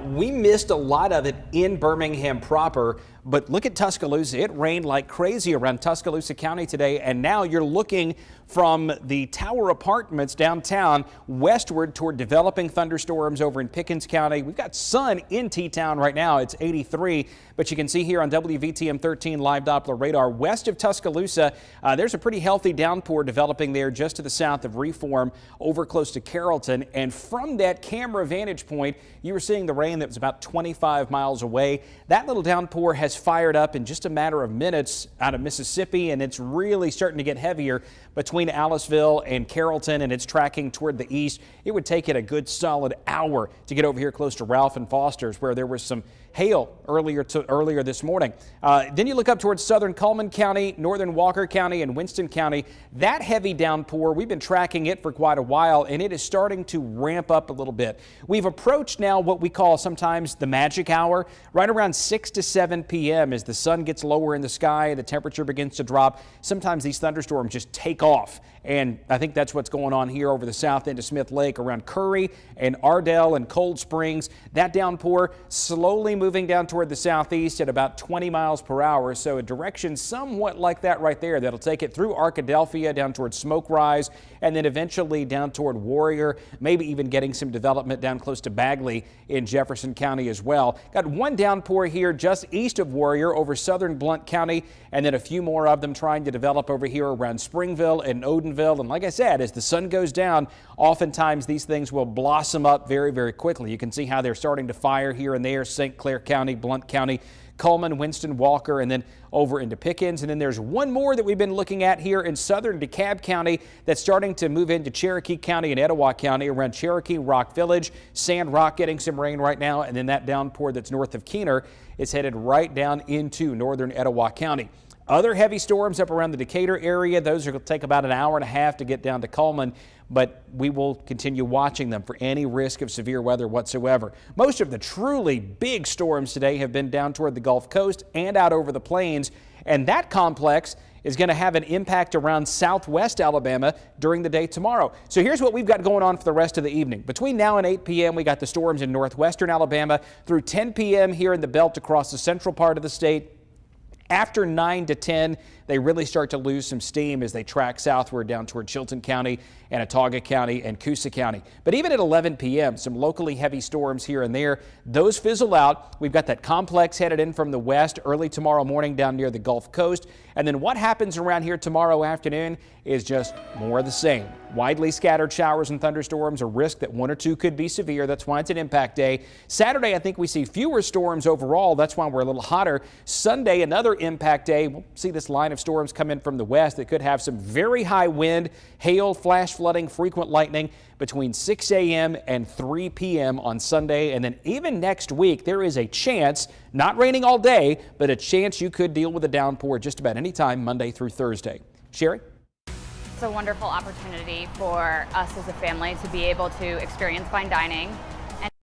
We missed a lot of it in Birmingham proper, but look at Tuscaloosa. It rained like crazy around Tuscaloosa County today, and now you're looking from the Tower Apartments downtown westward toward developing thunderstorms over in Pickens County. We've got sun in T-Town right now. It's 83, but you can see here on WVTM 13 live Doppler radar west of Tuscaloosa, there's a pretty healthy downpour developing there just to the south of Reform over close to Carrollton. And from that camera vantage point, you were seeing the rain that was about 25 miles away. That little downpour has fired up in just a matter of minutes out of Mississippi, and it's really starting to get heavier between Aliceville and Carrollton, and it's tracking toward the east. It would take it a good solid hour to get over here close to Ralph and Foster's, where there was some hail earlier this morning. Then you look up towards southern Cullman County, northern Walker County, and Winston County. That heavy downpour, we've been tracking it for quite a while, and it is starting to ramp up a little bit. We've approached now what we call sometimes the magic hour, right around 6 to 7 p.m. as the sun gets lower in the sky, the temperature begins to drop. Sometimes these thunderstorms just take off, and I think that's what's going on here over the south end of Smith Lake around Curry and Ardell and Cold Springs. That downpour slowly moving down toward the southeast at about 20 miles per hour, so a direction somewhat like that right there. That'll take it through Arkadelphia down toward Smoke Rise and then eventually down toward Warrior, maybe even getting some development down close to Bagley in Jefferson County as well. Got one downpour here just east of Warrior over southern Blount County, and then a few more of them trying to develop over here around Springville and Odenville. And like I said, as the sun goes down, oftentimes these things will blossom up very, very quickly. You can see how they're starting to fire here and there, St. Clair County, Blount County, Cullman, Winston, Walker, and then over into Pickens. And then there's one more that we've been looking at here in southern DeKalb County that's starting to move into Cherokee County and Etowah County around Cherokee, Rock Village. Sand Rock getting some rain right now, and then that downpour that's north of Keener is headed right down into northern Etowah County. Other heavy storms up around the Decatur area, those are going to take about an hour and a half to get down to Cullman, but we will continue watching them for any risk of severe weather whatsoever. Most of the truly big storms today have been down toward the Gulf Coast and out over the plains, and that complex is going to have an impact around southwest Alabama during the day tomorrow. So here's what we've got going on for the rest of the evening. Between now and 8 p.m., we got the storms in northwestern Alabama through 10 p.m. here in the belt across the central part of the state. After 9 to 10, they really start to lose some steam as they track southward down toward Chilton County and Autauga County and Coosa County. But even at 11 p.m., some locally heavy storms here and there. Those fizzle out. We've got that complex headed in from the west early tomorrow morning down near the Gulf Coast. And then what happens around here tomorrow afternoon is just more of the same. Widely scattered showers and thunderstorms, a risk that one or two could be severe. That's why it's an impact day. Saturday, I think we see fewer storms overall. That's why we're a little hotter. Sunday, another impact day. We'll see this line of storms come in from the west that could have some very high wind, hail, flash flooding, frequent lightning between 6 a.m. and 3 p.m. on Sunday. And then even next week, there is a chance, not raining all day, but a chance you could deal with a downpour just about any time Monday through Thursday. Sherry? It's a wonderful opportunity for us as a family to be able to experience fine dining